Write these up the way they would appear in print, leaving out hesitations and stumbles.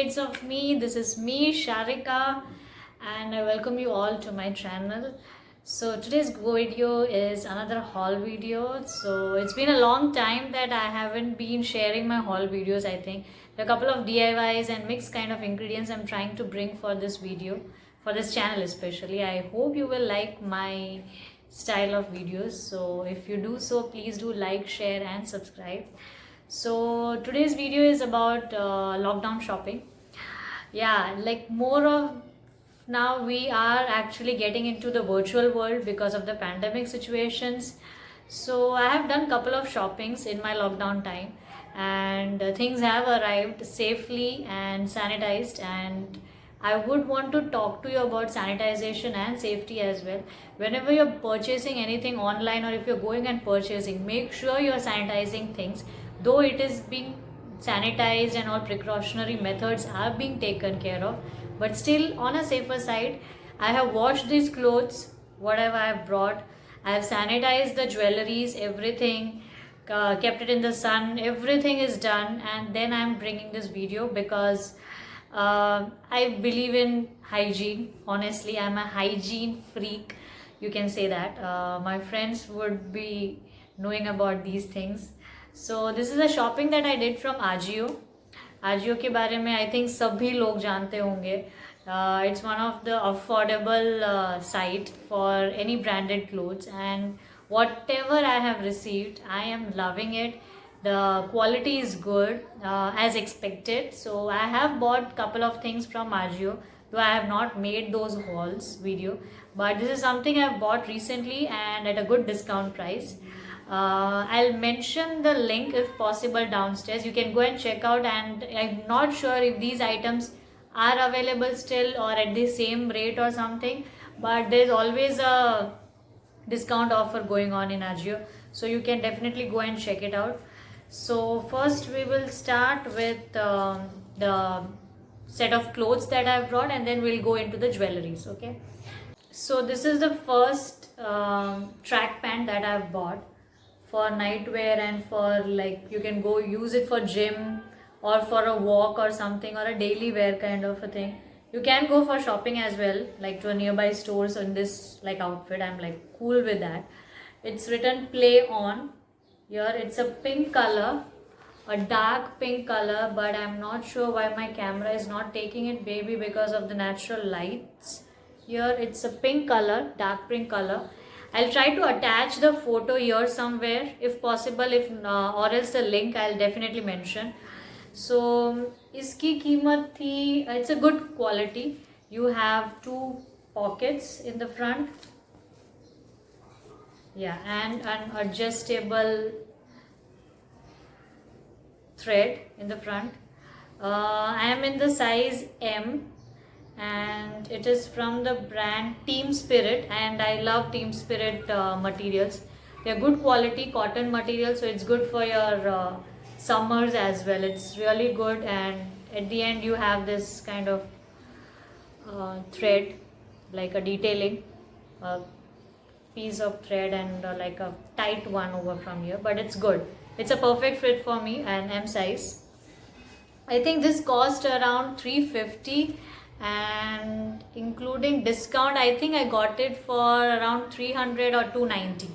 Shades of Me. This is me, Sharika, and I welcome you all to my channel. So today's video is another haul video. So it's been a long time that I haven't been sharing my haul videos. I think there are a couple of DIYs and mixed kind of ingredients I'm trying to bring for this video, for this channel especially. I hope you will like my style of videos. So if you do so, please do like, share and subscribe. So today's video is about lockdown shopping. Yeah, like more of now we are actually getting into the virtual world because of the pandemic situations. So I have done couple of shoppings in my lockdown time, and things have arrived safely and sanitized, and I would want to talk to you about sanitization and safety as well. Whenever you're purchasing anything online or if you're going and purchasing, make sure you're sanitizing things. Though it is being sanitized and all precautionary methods are being taken care of, but still on a safer side, I have washed these clothes, whatever I have brought. I have sanitized the jewelries, everything, kept it in the sun, everything is done, and then I'm bringing this video because I believe in hygiene. Honestly, I'm a hygiene freak. You can say that. My friends would be knowing about these things. So this is a shopping that I did from Ajio. Ajio के बारे में I think सभी लोग जानते होंगे. It's one of the affordable site for any branded clothes, and whatever I have received, I am loving it. The quality is good as expected. So I have bought couple of things from Ajio, though I have not made those hauls video, but this is something I've bought recently and at a good discount price. I'll mention the link if possible downstairs. You can go and check out, and I'm not sure if these items are available still or at the same rate or something, but there's always a discount offer going on in Ajio, so you can definitely go and check it out. So first we will start with the set of clothes that I've brought, and then we'll go into the jewelries. Okay, so this is the first track pant that I've bought for nightwear, and for like you can go use it for gym or for a walk or something, or a daily wear kind of a thing. You can go for shopping as well, like to a nearby stores in this like outfit. I'm like cool with that. It's written play on here. It's a pink color, a dark pink color, but I'm not sure why my camera is not taking it, maybe because of the natural lights. Here it's a pink color, dark pink color. I'll try to attach the photo here somewhere if possible, if or else the link I'll definitely mention. So iski कीमत थी, it's a good quality. You have two pockets in the front, yeah, and an adjustable thread in the front. I am in the size M, and it is from the brand Team Spirit, and I love Team Spirit materials. They are good quality cotton material, so it's good for your summers as well. It's really good, and at the end you have this kind of thread, like a detailing piece of thread, and like a tight one over from here, but it's good. It's a perfect fit for me, and M size. I think this cost around 350, and including discount I think I got it for around 300 or 290.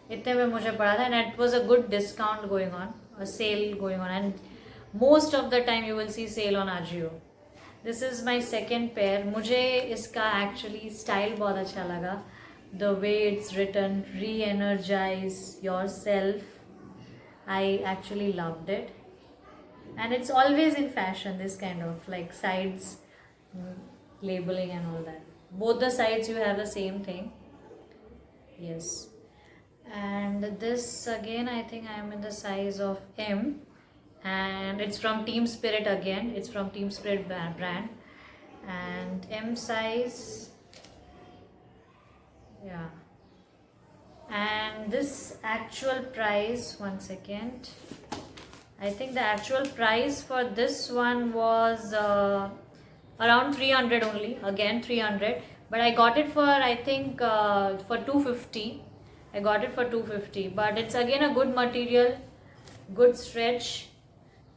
इतने में मुझे पड़ा था, and it was a good discount going on, a sale going on, and most of the time you will see sale on Ajio. This is my second pair. मुझे इसका actually style बहुत अच्छा लगा. The way it's written, re-energize yourself. I actually loved it. And it's always in fashion, this kind of like sides labeling and all that. Both the sides you have the same thing. Yes. And this again, I think I am in the size of M, and it's from Team Spirit again. It's from Team Spirit brand, and M size, yeah. And this actual price, one second, I think the actual price for this one was around 300 only, again 300, but I got it for I think for 250. I got it for 250, but it's again a good material, good stretch,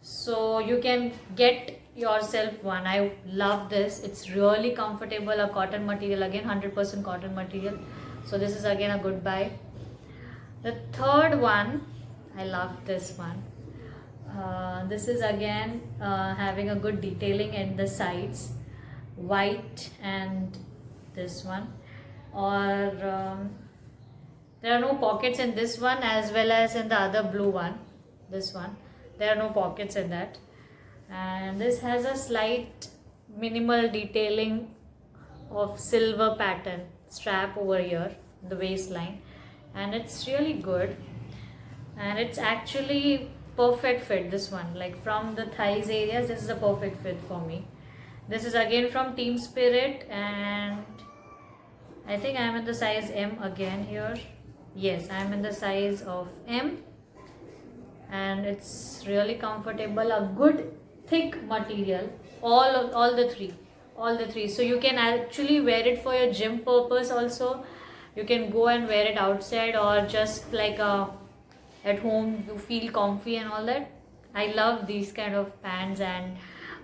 so you can get yourself one. I love this. It's really comfortable. A cotton material, again 100% cotton material. So this is again a good buy. The third one, I love this one. This is again having a good detailing in the sides, white, and this one. Or there are no pockets in this one as well as in the other blue one. This one, there are no pockets in that. And this has a slight minimal detailing of silver pattern strap over here, the waistline, and it's really good. And it's actually perfect fit, this one, like from the thighs areas, this is a perfect fit for me. This is again from Team Spirit, and I think I'm in the size M again here. Yes, I'm in the size of M, and it's really comfortable. A good thick material, all the three. So you can actually wear it for your gym purpose also. You can go and wear it outside, or just like at home you feel comfy and all that. I love these kind of pants and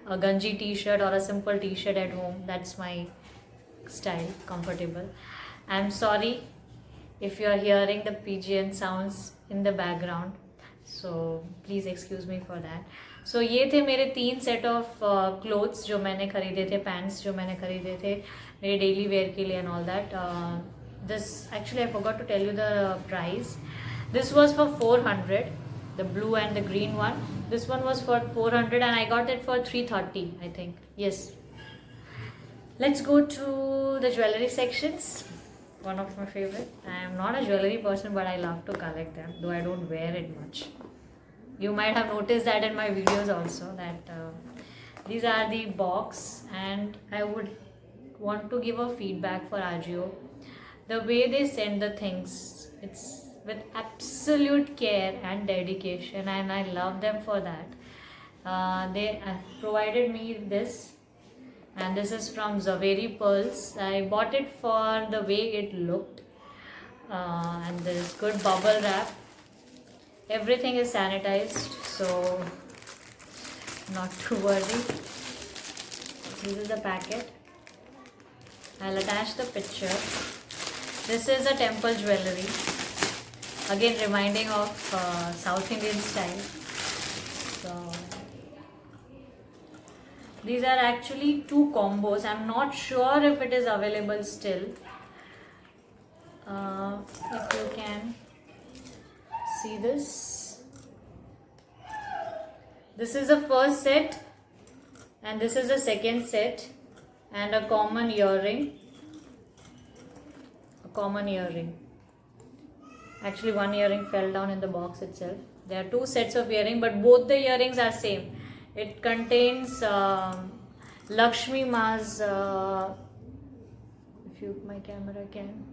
a Ganji t-shirt or a simple t-shirt at home. That's my style, comfortable. I'm sorry if you are hearing the pigeon sounds in the background, so please excuse me for that. So ये थे मेरे 3 set of clothes जो मैंने खरीदे थे, pants जो मैंने खरीदे थे मेरे डेली वेयर के लिए and all that. This actually I forgot to tell you the price. This was for 400, the blue and the green one. This one was for 400 and I got it for 330, I think. Yes. Let's go to the jewelry sections. One of my favorite. I am not a jewelry person, but I love to collect them, though I don't wear it much. You might have noticed that in my videos also, that these are the box, and I would want to give a feedback for Ajio. The way they send the things, it's with absolute care and dedication, and I love them for that. They provided me this, and this is from Zaveri Pearls. I bought it for the way it looked, and there is good bubble wrap. Everything is sanitized, so not to worry. This is the packet. I'll attach the picture. This is a temple jewelry, again reminding of South Indian style. So these are actually 2 combos. I'm not sure if it is available still. If you can see this. This is the first set, and this is the second set, and a common earring. Actually, one earring fell down in the box itself. There are 2 sets of earring, but both the earrings are same. It contains Lakshmi Ma's, if you, my camera can,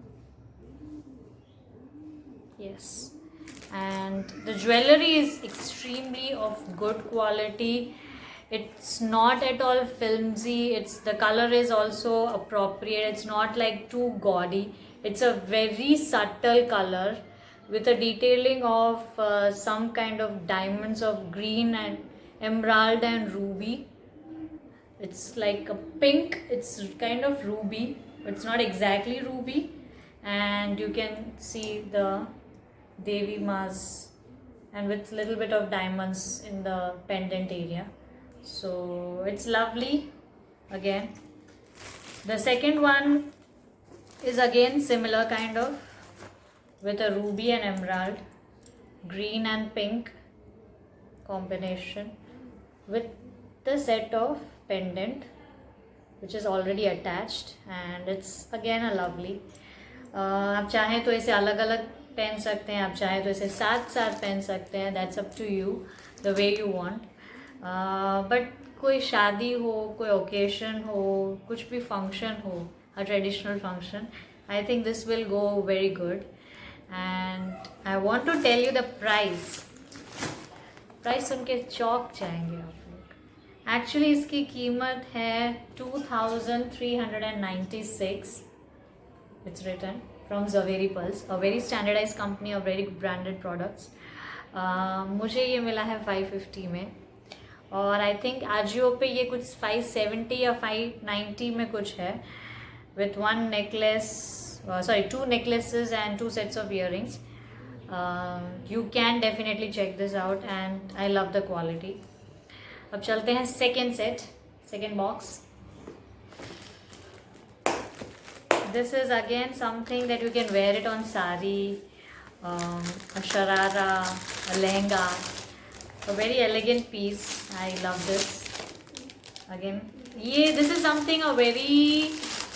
yes. And the jewelry is extremely of good quality. It's not at all filmy. The color is also appropriate. It's not like too gaudy. It's a very subtle color with a detailing of some kind of diamonds of green and emerald and ruby. It's like a pink. It's kind of ruby. It's not exactly ruby. And you can see the Devi Ma's, and with little bit of diamonds in the pendant area. So it's lovely. Again, the second one is again similar kind of, with a ruby and emerald, green and pink combination, with the set of pendant which is already attached, and it's again a lovely. आप चाहें तो इसे अलग अलग पहन सकते हैं, आप चाहें तो इसे साथ साथ पहन सकते हैं. That's up to you, the way you want. But कोई शादी हो, कोई ओकेशन हो, कुछ भी फंक्शन हो, a traditional function, I think this will go very good. And I want to tell you the price. Price सुन के चौंक जाएंगे आप लोग. एक्चुअली इसकी कीमत है 2396. It's written from Zaveri Pearls, a very standardized company of very branded products. मुझे ये मिला है 550 में. और आई थिंक आजियो पे ये कुछ 570 या 590 में कुछ है, with one necklace, sorry, 2 necklaces and 2 sets of earrings. You can definitely check this out and I love the quality. अब चलते हैं second set, second box. This is again something that you can wear it on sari, a sharara, a lehenga, a very elegant piece. I love this. Again, this is something a very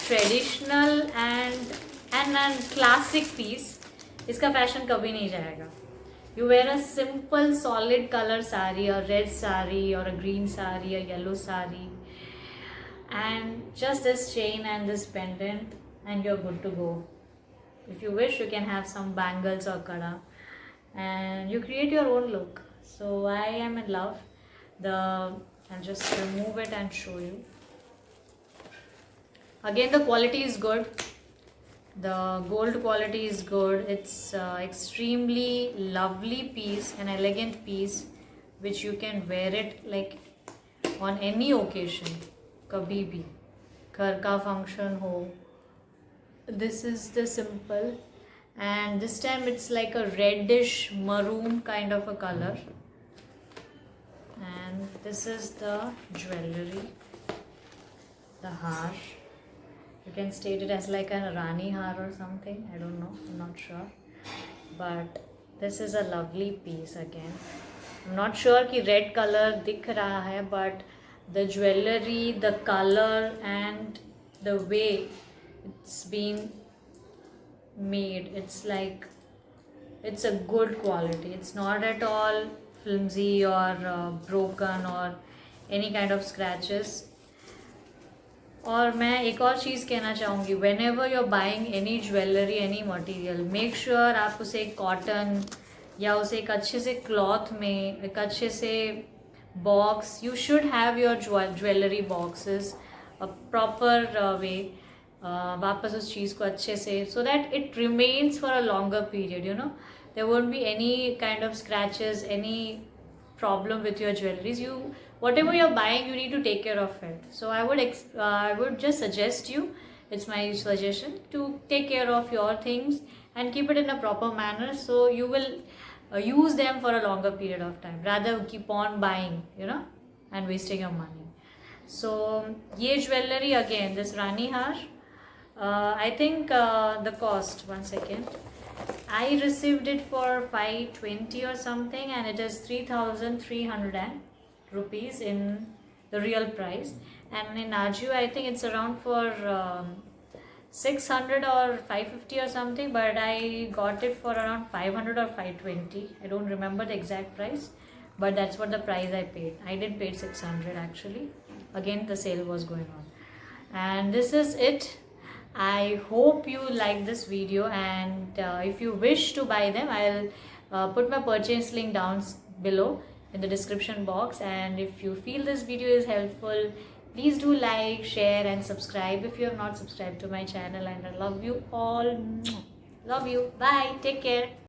traditional and classic piece. इसका fashion कभी नहीं जाएगा. You wear a simple solid colour sari, और red sari, और a green sari, or yellow sari, and just this chain and this pendant and you're good to go. If you wish, you can have some bangles or kada and you create your own look. So I am in love. I'll just remove it and show you. Again, the quality is good. The gold quality is good. It's extremely lovely piece, an elegant piece, which you can wear it like on any occasion. Kabhi bhi. Ghar ka function ho. This is the simple. And this time it's like a reddish maroon kind of a color. And this is the jewelry. The haar. You can state it as like a Rani har or something. I don't know. I'm not sure. But this is a lovely piece again. I'm not sure कि red color दिख रहा है, but the jewelry, the color and the way it's been made, it's like, it's a good quality. It's not at all flimsy or broken or any kind of scratches. और मैं एक और चीज़ कहना चाहूँगी, whenever you are buying any jewellery, any material, make sure आप उसे cotton या उसे एक अच्छे से क्लॉथ में, एक अच्छे से box, you should have your jewellery boxes a proper way, वापस उस चीज़ को अच्छे से, so that it remains for a longer period. You know, there won't be any kind of scratches, any problem with your jewelries. Whatever you're buying, you need to take care of it. So I would just suggest you, it's my suggestion, to take care of your things and keep it in a proper manner, so you will use them for a longer period of time, rather keep on buying, you know, and wasting your money. So ye jewelry, again, this Rani har, I think the cost, one second, I received it for 520 or something, and it is 3,300 rupees in the real price. And in Ajio, I think it's around for 600 or 550 or something, but I got it for around 500 or 520. I don't remember the exact price, but that's what the price I paid. I did pay 600 actually. Again, the sale was going on. And this is it. I hope you like this video, and if you wish to buy them, I'll put my purchase link down below in the description box. And if you feel this video is helpful, please do like, share and subscribe if you have not subscribed to my channel. And I love you all. Love you. Bye. Take care.